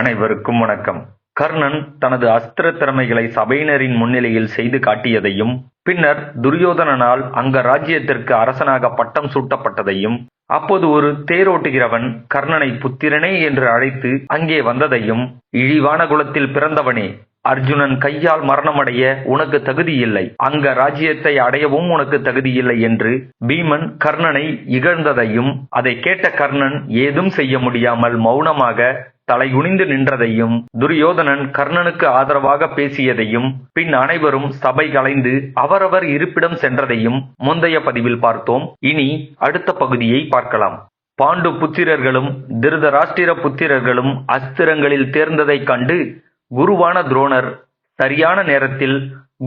அனைவருக்கும் வணக்கம். கர்ணன் தனது அஸ்திர திறமைகளை சபையினரின் முன்னிலையில் செய்து காட்டியதையும், பின்னர் துரியோதனனால் அங்க ராஜ்யத்திற்கு அரசனாக பட்டம் சூட்டப்பட்டதையும், அப்போது ஒரு தேரோட்டுகிறவன் கர்ணனை புத்திரனே என்று அழைத்து அங்கே வந்ததையும், இழிவான குலத்தில் பிறந்தவனே, அர்ஜுனன் கையால் மரணமடைய உனக்கு தகுதியில்லை, அங்க ராஜ்யத்தை அடையவும் உனக்கு தகுதியில்லை என்று பீமன் கர்ணனை இகழ்ந்ததையும், அதை கேட்ட கர்ணன் ஏதும் செய்ய முடியாமல் மௌனமாக தலைகுனிந்து நின்றதையும், துரியோதனன் கர்ணனுக்கு ஆதரவாக பேசியதையும், பின் அனைவரும் சபை கலைந்து அவரவர் இருப்பிடம் சென்றதையும் முந்தைய பதிவில் பார்த்தோம். இனி அடுத்த பகுதியை பார்க்கலாம். பாண்டு புத்திரர்களும் திருதராஷ்டிர புத்திரர்களும் அஸ்திரங்களில் தேர்ந்ததைக் கண்டு குருவான துரோணர் சரியான நேரத்தில்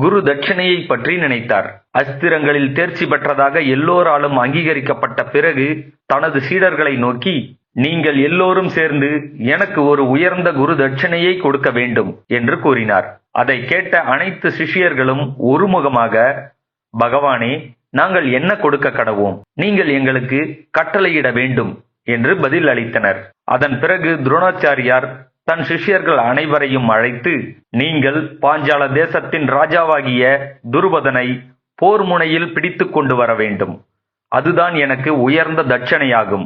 குரு தட்சிணையை பற்றி நினைத்தார். அஸ்திரங்களில் தேர்ச்சி பெற்றதாக எல்லோராலும் அங்கீகரிக்கப்பட்ட பிறகு தனது சீடர்களை நோக்கி, நீங்கள் எல்லோரும் சேர்ந்து எனக்கு ஒரு உயர்ந்த குரு தட்சிணையை கொடுக்க வேண்டும் என்று கூறினார். அதை கேட்ட அனைத்து சிஷ்யர்களும் ஒருமுகமாக, பகவானே, நாங்கள் என்ன கொடுக்க கடவோம், நீங்கள் எங்களுக்கு கட்டளையிட வேண்டும் என்று பதில் அளித்தனர். அதன் பிறகு துரோணாச்சாரியார் தன் சிஷ்யர்கள் அனைவரையும் அழைத்து, நீங்கள் பாஞ்சால தேசத்தின் ராஜாவாகிய துருபதனை போர் முனையில் பிடித்து கொண்டு வர வேண்டும். அதுதான் எனக்கு உயர்ந்த தட்சணையாகும்.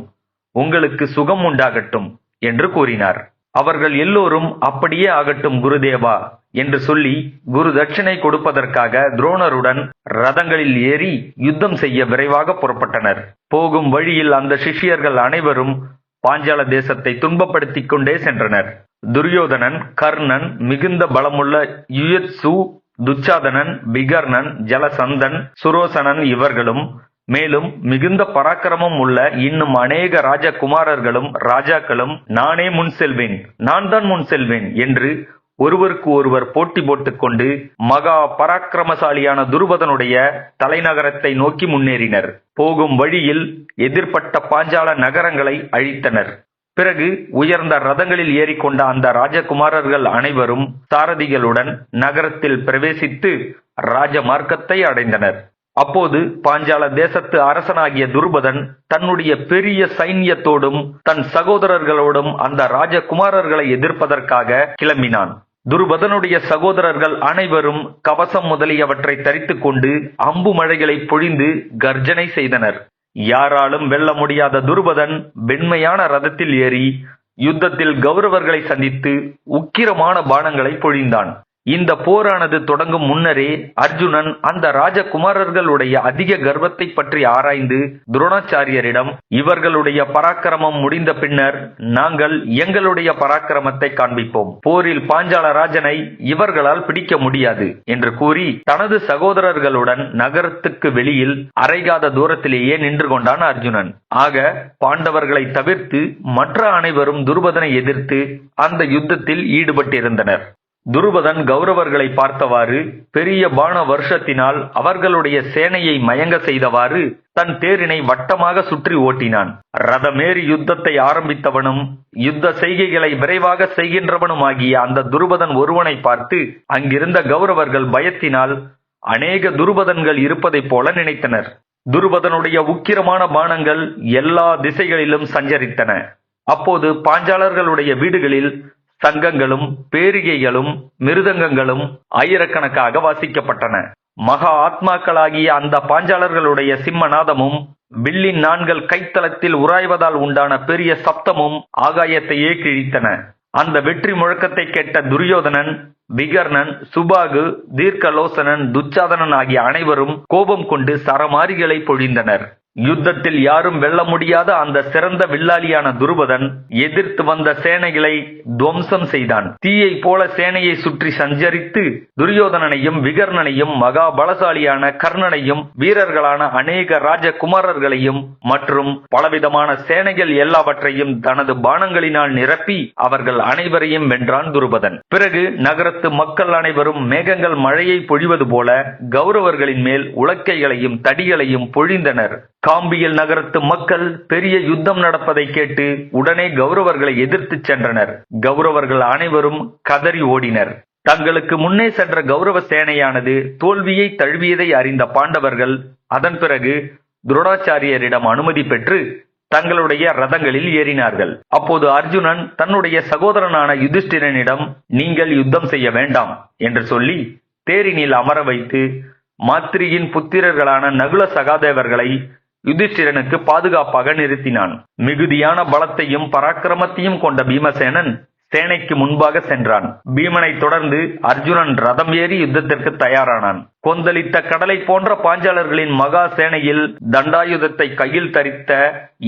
உங்களுக்கு சுகம் உண்டாகட்டும் என்று கூறினார். அவர்கள் எல்லோரும் அப்படியே ஆகட்டும் குருதேவா என்று சொல்லி குரு தட்சிணை கொடுப்பதற்காக துரோணருடன் ரதங்களில் ஏறி யுத்தம் செய்ய விரைவாக புறப்பட்டனர். போகும் வழியில் அந்த சிஷ்யர்கள் அனைவரும் பாஞ்சால தேசத்தை துன்பப்படுத்திக் கொண்டே சென்றனர். துரியோதனன், கர்ணன், மிகுந்த பலமுள்ள யுயுத்சு, துச்சாதனன், விகர்ணன், ஜலசந்தன், சுரோசனன் இவர்களும், மேலும் மிகுந்த பராக்கிரமம் உள்ள இன்னும் அநேக ராஜகுமாரர்களும் ராஜாக்களும், நானே முன் செல்வேன், நான் தான் முன் செல்வேன் என்று ஒருவருக்கு ஒருவர் போட்டி போட்டுக் கொண்டு மகா பராக்கிரமசாலியான துருபதனுடைய தலைநகரத்தை நோக்கி முன்னேறினர். போகும் வழியில் எதிர்ப்பட்ட பாஞ்சால நகரங்களை அழித்தனர். பிறகு உயர்ந்த ரதங்களில் ஏறிக்கொண்ட அந்த ராஜகுமாரர்கள் அனைவரும் சாரதிகளுடன் நகரத்தில் பிரவேசித்து ராஜமார்க்கத்தை அடைந்தனர். அப்போது பாஞ்சால தேசத்து அரசனாகிய துருபதன் தன்னுடைய பெரிய சைன்யத்தோடும் தன் சகோதரர்களோடும் அந்த ராஜகுமாரர்களை எதிர்ப்பதற்காக கிளம்பினான். துருபதனுடைய சகோதரர்கள் அனைவரும் கவசம் முதலியவற்றை தரித்துக் கொண்டு அம்பு மழைகளை பொழிந்து கர்ஜனை செய்தனர். யாராலும் வெல்ல முடியாத துருபதன் வெண்மையான ரதத்தில் ஏறி யுத்தத்தில் கௌரவர்களை சந்தித்து உக்கிரமான பானங்களை பொழிந்தான். இந்த போரானது தொடங்கும் முன்னரே அர்ஜுனன் அந்த ராஜகுமாரர்களுடைய அதிக கர்வத்தை பற்றி ஆராய்ந்து துரோணாச்சாரியரிடம், இவர்களுடைய பராக்கிரமம் முடிந்த பின்னர் நாங்கள் எங்களுடைய பராக்கிரமத்தை காண்பிப்போம், போரில் பாஞ்சால ராஜனை இவர்களால் பிடிக்க முடியாது என்று கூறி தனது சகோதரர்களுடன் நகரத்துக்கு வெளியில் அரைகாத தூரத்திலேயே நின்று கொண்டான் அர்ஜுனன். ஆக பாண்டவர்களை தவிர்த்து மற்ற அனைவரும் துருபதனை எதிர்த்து அந்த யுத்தத்தில் ஈடுபட்டிருந்தனர். துருபதன் கௌரவர்களை பார்த்தவாறு பெரிய பான வருஷத்தினால் அவர்களுடைய சேனையை மயங்க செய்தவாறு தன் தேரினை வட்டமாக சுற்றி ஓட்டினான். ரதமேறி யுத்தத்தை ஆரம்பித்தவனும் யுத்த செய்கைகளை விரைவாக செய்கின்றவனுமாகிய அந்த துருபதன் ஒருவனை பார்த்து அங்கிருந்த கௌரவர்கள் பயத்தினால் அநேக துருபதன்கள் இருப்பதைப் போல நினைத்தனர். துருபதனுடைய உக்கிரமான பானங்கள் எல்லா திசைகளிலும் சஞ்சரித்தன. அப்போது பாஞ்சாலர்களுடைய வீடுகளில் சங்கங்களும் பேரிகைகளும் மிருதங்கங்களும் ஆயிரக்கணக்காக வாசிக்கப்பட்டன. மகா ஆத்மாக்களாகிய அந்த பாஞ்சாலர்களுடைய சிம்மநாதமும் வில்லின் நான்கள் கைத்தளத்தில் உராய்வதால் உண்டான பெரிய சப்தமும் ஆகாயத்தையே கிழித்தன. அந்த வெற்றி முழக்கத்தை கேட்ட துரியோதனன், விகர்ணன், சுபாகு, தீர்க்கலோசனன், துச்சாதனன் ஆகிய அனைவரும் கோபம் கொண்டு சரமாரிகளை பொழிந்தனர். யுத்தத்தில் யாரும் வெல்ல முடியாத அந்த சிறந்த வில்லாளியான துருபதன் எதிர்த்து வந்த சேனைகளை துவம்சம் செய்தான். தீயை போல சேனையை சுற்றி சஞ்சரித்து துரியோதனனையும் விகர்ணனையும் மகாபலசாலியான கர்ணனையும் வீரர்களான அநேக ராஜகுமாரர்களையும் மற்றும் பலவிதமான சேனைகள் எல்லாவற்றையும் தனது பானங்களினால் நிரப்பி அவர்கள் அனைவரையும் வென்றான் துருபதன். பிறகு நகரத்து மக்கள் அனைவரும் மேகங்கள் மழையை பொழிவது போல கௌரவர்களின் மேல் உலக்கைகளையும் தடிகளையும் பொழிந்தனர். காம்பியல் நகரத்து மக்கள் பெரிய யுத்தம் நடப்பதை கேட்டு உடனே கௌரவர்களை எதிர்த்து சென்றனர். கௌரவர்கள் அனைவரும் கதறி ஓடினர். தங்களுக்கு முன்னே சென்ற கௌரவ சேனையானது தோல்வியை தழுவியதை அறிந்த பாண்டவர்கள் அதன் பிறகு துரோணாச்சாரியரிடம் அனுமதி பெற்று தங்களுடைய ரதங்களில் ஏறினார்கள். அப்போது அர்ஜுனன் தன்னுடைய சகோதரனான யுதிஷ்டிரனிடம், நீங்கள் யுத்தம் செய்ய வேண்டாம் என்று சொல்லி தேரினில் அமர வைத்து மாத்ரியின் புத்திரர்களான நகுல சகாதேவர்களை யுதிஷ்டிரனுக்கு பாதுகாப்பாக நிறுத்தினான். மிகுதியான பலத்தையும் பராக்கிரமத்தையும் கொண்ட பீமசேனன் சேனைக்கு முன்பாக சென்றான். பீமனை தொடர்ந்து அர்ஜுனன் ரதம் ஏறி யுத்தத்திற்கு தயாரானான். கொந்தளித்த கடலை போன்ற பாஞ்சாலர்களின் மகா சேனையில் தண்டாயுதத்தை கையில் தரித்த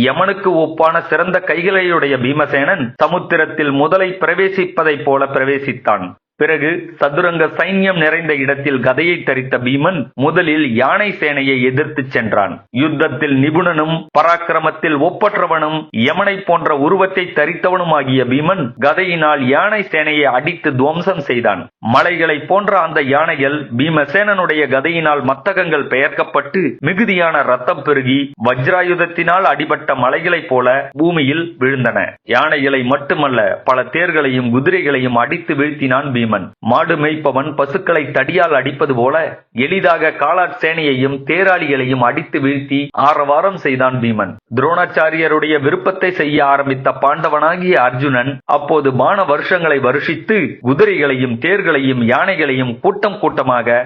யமனுக்கு ஒப்பான சிறந்த கைகளையுடைய பீமசேனன் சமுத்திரத்தில் முதலை பிரவேசிப்பதைப் போல பிரவேசித்தான். பிறகு சதுரங்க சைன்யம் நிறைந்த இடத்தில் கதையை தரித்த பீமன் முதலில் யானை சேனையை எதிர்த்து சென்றான். யுத்தத்தில் நிபுணனும் பராக்கிரமத்தில் ஒப்பற்றவனும் யமனை போன்ற உருவத்தை தரித்தவனுமாகிய பீமன் கதையினால் யானை சேனையை அடித்து துவம்சம் செய்தான். மலைகளை போன்ற அந்த யானைகள் பீமசேனனுடைய கதையினால் மத்தகங்கள் பெயர்க்கப்பட்டு மிகுதியான ரத்தம் பெருகி வஜ்ராயுதத்தினால் அடிபட்ட மலைகளைப் போல பூமியில் விழுந்தன. யானைகளை மட்டுமல்ல, பல தேர்களையும் குதிரைகளையும் அடித்து வீழ்த்தினான் பீமன். மாடு மேய்ப்பவன் பசுக்களை தடியால் அடிப்பது போல எளிதாக காலாட் சேனையையும் தேராளிகளையும் அடித்து வீழ்த்தி ஆரவாரம் செய்தான் பீமன். துரோணாச்சாரியருடைய விருப்பத்தை செய்ய ஆரம்பித்த பாண்டவனாகிய அர்ஜுனன் அப்போது பான வருஷங்களை வருஷித்து குதிரைகளையும் தேர்களையும் யானைகளையும் கூட்டம் கூட்டமாக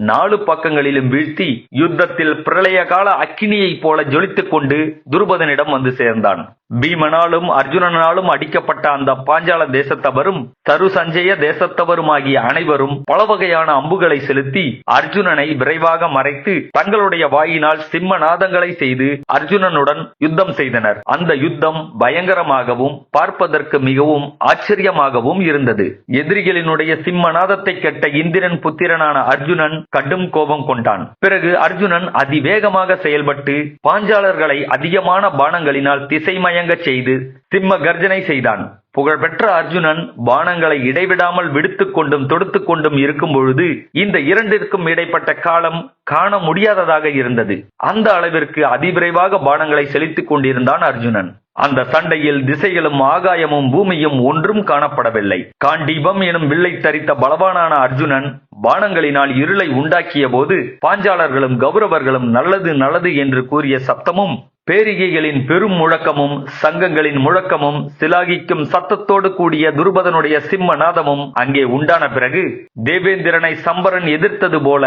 4 பக்கங்களிலும் வீழ்த்தி யுத்தத்தில் பிரளய கால அக்கினியைப் போல ஜொலித்துக் கொண்டு துருபதனிடம் வந்து சேர்ந்தான். பீமனாலும் அர்ஜுனனாலும் அடிக்கப்பட்ட அந்த பாஞ்சால தேசத்தவரும் தரு சஞ்சய தேசத்தவருமாகிய அனைவரும் பல வகையான அம்புகளை செலுத்தி அர்ஜுனனை விரைவாக மறைத்து தங்களுடைய வாயினால் சிம்மநாதங்களை செய்து அர்ஜுனனுடன் யுத்தம் செய்தனர். அந்த யுத்தம் பயங்கரமாகவும் பார்ப்பதற்கு மிகவும் ஆச்சரியமாகவும் இருந்தது. எதிரிகளினுடைய சிம்மநாதத்தை கேட்ட இந்திரன் புத்திரனான அர்ஜுனன் கடும் கோபம் கொண்டான். பிறகு அர்ஜுனன் அதிவேகமாக செயல்பட்டு பாஞ்சாலர்களை அதிகமான பானங்களினால் திசைமயங்க செய்து சிம்ம கர்ஜனை செய்தான். புகழ்பெற்ற அர்ஜுனன் பானங்களை இடைவிடாமல் விடுத்துக் கொண்டும் தொடுத்துக் கொண்டும் இருக்கும் பொழுது இந்த இரண்டிற்கும் இடைப்பட்ட காலம் காண முடியாததாக இருந்தது. அந்த அளவிற்கு அதிவிரைவாக பானங்களை செலுத்திக் கொண்டிருந்தான் அர்ஜுனன். அந்த சண்டையில் திசைகளும் ஆகாயமும் பூமியும் ஒன்றும் காணப்படவில்லை. காண்டீபம் எனும் வில்லை தரித்த பலவானான அர்ஜுனன் பானங்களினால் இருளை உண்டாக்கிய போது பாஞ்சாலர்களும் கௌரவர்களும் நல்லது நல்லது என்று கூறிய சப்தமும் பேரிகைகளின் பெரும் முழக்கமும் சங்கங்களின் முழக்கமும் சிலாகிக்கும் சத்தத்தோடு கூடிய துருபதனுடைய சிம்மநாதமும் அங்கே உண்டான பிறகு தேவேந்திரனை சம்பரன் எதிர்த்தது போல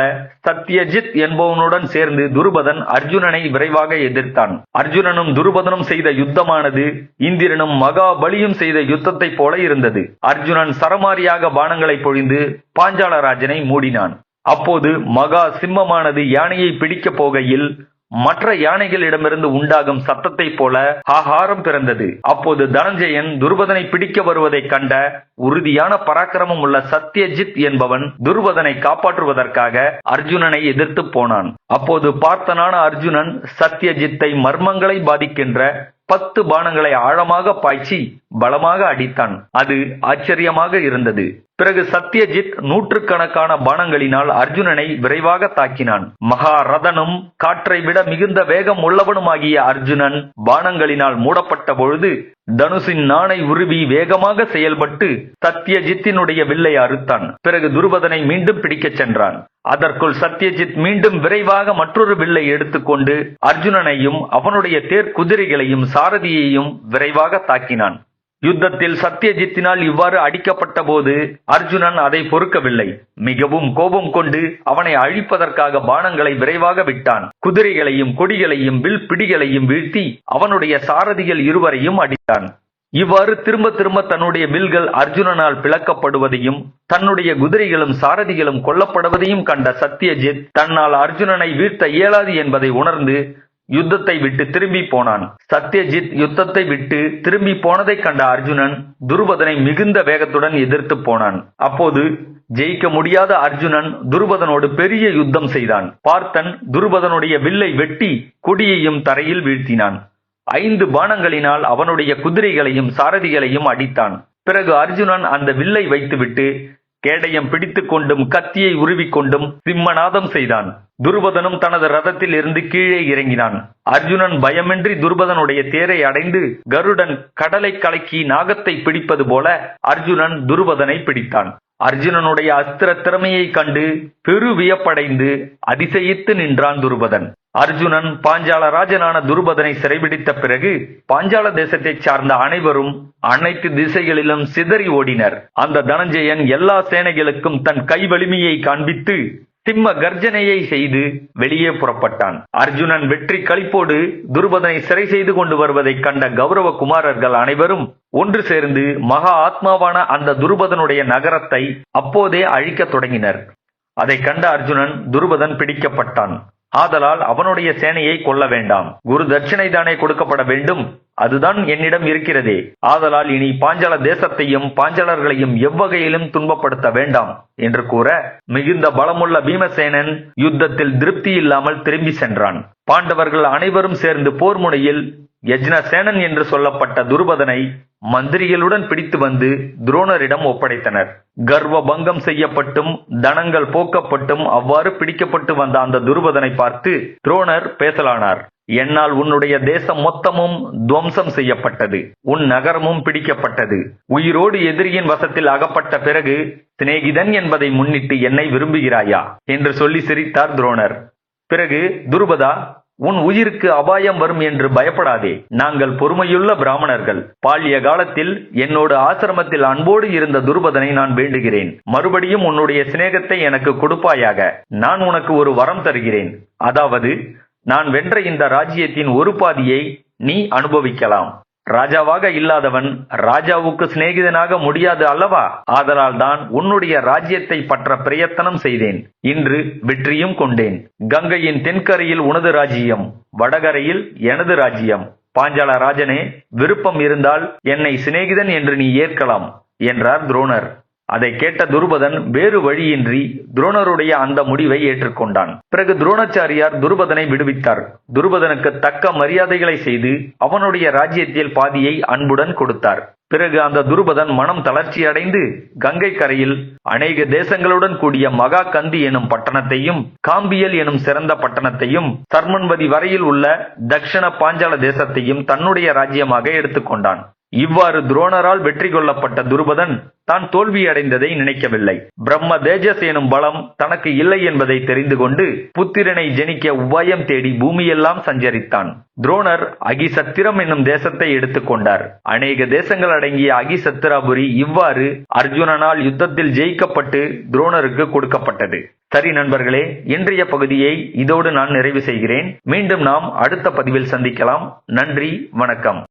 சத்யஜித் என்பவனுடன் சேர்ந்து துருபதன் அர்ஜுனனை விரைவாக எதிர்த்தான். அர்ஜுனனும் துருபதனும் செய்த யுத்தமானது இந்திரனும் மகாபலியும் செய்த யுத்தத்தை போல இருந்தது. அர்ஜுனன் சரமாரியாக பானங்களை பொழிந்து பாஞ்சாலராஜனை மூடினான். அப்போது மகா சிம்மமானது யானையை பிடிக்கப் போகையில் மற்ற யானைகளிடமிருந்து உண்டாகும் சத்தத்தை போல ஆகாரம் பிறந்தது. அப்போது தனஞ்சயன் துருபதனை பிடிக்க வருவதை கண்ட உறுதியான பராக்கிரமம் உள்ள சத்யஜித் என்பவன் துருபதனை காப்பாற்றுவதற்காக அர்ஜுனனை எதிர்த்து போனான். அப்போது பார்த்தனான அர்ஜுனன் சத்யஜித்தை மர்மங்களை பாதிக்கின்ற 10 பானங்களை ஆழமாக பாய்ச்சி பலமாக அடித்தான். அது ஆச்சரியமாக இருந்தது. பிறகு சத்யஜித் 100கணக்கான பானங்களினால் அர்ஜுனனை விரைவாக தாக்கினான். மகாரதனும் காற்றை விட மிகுந்த வேகம் உள்ளவனுமாகிய அர்ஜுனன் பானங்களினால் மூடப்பட்ட பொழுது தனுசின் நாணை உருவி வேகமாக செயல்பட்டு சத்யஜித்தினுடைய வில்லை அறுத்தான். பிறகு துருபதனை மீண்டும் பிடிக்கச் சென்றான். அதற்குள் சத்யஜித் மீண்டும் விரைவாக மற்றொரு வில்லை எடுத்துக்கொண்டு அர்ஜுனனையும் அவனுடைய தேர் குதிரைகளையும் சாரதியையும் விரைவாக தாக்கினான். யுத்தத்தில் சத்யஜித்தினால் இவ்வாறு அடிக்கப்பட்ட போது அர்ஜுனன் அதை பொறுக்கவில்லை. மிகவும் கோபம் கொண்டு அவனை அழிப்பதற்காக பானங்களை விரைவாக விட்டான். குதிரைகளையும் கொடிகளையும் வில் பிடிகளையும் வீழ்த்தி அவனுடைய சாரதிகள் இருவரையும் அடித்தான். இவ்வாறு திரும்ப திரும்ப தன்னுடைய வில்கள் அர்ஜுனனால் பிளக்கப்படுவதையும் தன்னுடைய குதிரைகளும் சாரதிகளும் கொல்லப்படுவதையும் கண்ட சத்யஜித் தன்னால் அர்ஜுனனை வீழ்த்த இயலாது என்பதை உணர்ந்து யுத்தத்தை விட்டு திரும்பி போனான். சத்யஜித் யுத்தத்தை விட்டு திரும்பி போனதை கண்ட அர்ஜுனன் துருபதனை மிகுந்த வேகத்துடன் எதிர்த்து போனான். அப்போது ஜெயிக்க முடியாத அர்ஜுனன் துருபதனோடு பெரிய யுத்தம் செய்தான். பார்த்தன் துருபதனுடைய வில்லை வெட்டி கொடியையும் தரையில் வீழ்த்தினான். 5 பானங்களினால் அவனுடைய குதிரைகளையும் சாரதிகளையும் அடித்தான். பிறகு அர்ஜுனன் அந்த வில்லை வைத்துவிட்டு கேடயம் பிடித்துக் கொண்டும் கத்தியை உருவிக்கொண்டும் சிம்மநாதம் செய்தான். துருபதனும் தனது ரதத்தில் இருந்து கீழே இறங்கினான். அர்ஜுனன் பயமின்றி துருபதனுடைய தேரை அடைந்து கருடன் கடலை கலக்கி நாகத்தை பிடிப்பது போல அர்ஜுனன் துருபதனை பிடித்தான். அர்ஜுனனுடைய அஸ்திர திறமையை கண்டு பெரு வியப்படைந்து அதிசயித்து நின்றான் துருபதன். அர்ஜுனன் பாஞ்சால ராஜனான துருபதனை சிறைபிடித்த பிறகு பாஞ்சால தேசத்தைச் சார்ந்த அனைவரும் அனைத்து திசைகளிலும் சிதறி ஓடினர். அந்த தனஞ்சயன் எல்லா சேனைகளுக்கும் தன் கை வலிமையை காண்பித்து சிம்ம கர்ஜனையை செய்து வெளியே புறப்பட்டான். அர்ஜுனன் வெற்றி களிப்போடு துருபதனை சிறை செய்து கொண்டு வருவதை கண்ட கௌரவ குமாரர்கள் அனைவரும் ஒன்று சேர்ந்து மகா ஆத்மாவான அந்த துருபதனுடைய நகரத்தை அப்போதே அழிக்கத் தொடங்கினர். அதை கண்ட அர்ஜுனன் துருபதன் பிடிக்கப்பட்டான். ஆதலால் அவனுடைய சேனையை கொல்ல வேண்டாம், குரு தட்சிணை தானே கொடுக்கப்பட வேண்டும், அதுதான் என்னிடம் இருக்கிறதே. ஆதலால் இனி பாஞ்சால தேசத்தையும் பாஞ்சாலர்களையும் எவ்வகையிலும் துன்பப்படுத்த வேண்டாம் என்று கூற மிகுந்த பலமுள்ள பீமசேனன் யுத்தத்தில் திருப்தி இல்லாமல் திரும்பி சென்றான். பாண்டவர்கள் அனைவரும் சேர்ந்து போர் முனையில் யஜ்னசேனன் என்று சொல்லப்பட்ட துருபதனை மந்திரிகளுடன் பிடித்து வந்து துரோணரிடம் ஒப்படைத்தனர். கர்வ பங்கம் செய்யப்பட்டும் தனங்கள் போக்கப்பட்டும் அவ்வாறு பிடிக்கப்பட்டு வந்த அந்த துருபதனை பார்த்து துரோணர் பேசலானார். என்னால் உன்னுடைய தேசம் மொத்தமும் துவம்சம் செய்யப்பட்டது, உன் நகரமும் பிடிக்கப்பட்டது. உயிரோடு எதிரியின் வசத்தில் அகப்பட்ட பிறகு சிநேகிதன் என்பதை முன்னிட்டு என்னை விரும்புகிறாயா என்று சொல்லி சிரித்தார் துரோணர். பிறகு துருபதா, உன் உயிருக்கு அபாயம் வரும் என்று பயப்படாதே. நாங்கள் பொறுமையுள்ள பிராமணர்கள். பால்ய காலத்தில் என்னோடு ஆசிரமத்தில் அன்போடு இருந்த துருபதனை நான் வேண்டுகிறேன். மறுபடியும் உன்னுடைய சிநேகத்தை எனக்கு கொடுப்பாயாக. நான் உனக்கு ஒரு வரம் தருகிறேன். அதாவது, நான் வென்ற இந்த ராஜ்யத்தின் ஒரு பாதியை நீ அனுபவிக்கலாம். ராஜாவாக இல்லாதவன் ராஜாவுக்கு சிநேகிதனாக முடியாது அல்லவா? ஆதலால் தான் உன்னுடைய ராஜ்யத்தை பற்ற பிரயத்தனம் செய்தேன். இன்று வெற்றியும் கொண்டேன். கங்கையின் தென்கரையில் உனது ராஜ்யம், வடகரையில் எனது ராஜ்யம். பாஞ்சால ராஜனே, விருப்பம் இருந்தால் என்னை சிநேகிதன் என்று நீ ஏற்கலாம் என்றார் துரோணர். அதை கேட்ட துருபதன் வேறு வழியின்றி துரோணருடைய அந்த முடிவை ஏற்றுக்கொண்டான். பிறகு துரோணாச்சாரியார் துருபதனை விடுவித்தார். துருபதனுக்கு தக்க மரியாதைகளை செய்து அவனுடைய ராஜ்யத்தில் பாதியை அன்புடன் கொடுத்தார். பிறகு அந்த துருபதன் மனம் தளர்ச்சி அடைந்து கங்கை கரையில் அநேக தேசங்களுடன் கூடிய மகா கந்தி எனும் பட்டணத்தையும் காம்பியல் எனும் சிறந்த பட்டணத்தையும் சர்மன்வதி வரையில் உள்ள தக்ஷண பாஞ்சால தேசத்தையும் தன்னுடைய ராஜ்யமாக எடுத்துக்கொண்டான். இவ்வாறு துரோணரால் வெற்றி கொள்ளப்பட்ட துருபதன் தான் தோல்வியடைந்ததை நினைக்கவில்லை. பிரம்ம தேஜஸ் எனும் பலம் தனக்கு இல்லை என்பதை தெரிந்து கொண்டு புத்திரனை ஜனிக்க உபாயம் தேடி பூமியெல்லாம் சஞ்சரித்தான். துரோணர் அகிசத்திரம் என்னும் தேசத்தை எடுத்துக்கொண்டார். அநேக தேசங்கள் அடங்கிய அகிசத்திராபுரி இவ்வாறு அர்ஜுனனால் யுத்தத்தில் ஜெயிக்கப்பட்டு துரோணருக்கு கொடுக்கப்பட்டது. சரி நண்பர்களே, இன்றைய பகுதியை இதோடு நான் நிறைவு செய்கிறேன். மீண்டும் நாம் அடுத்த பதிவில் சந்திக்கலாம். நன்றி, வணக்கம்.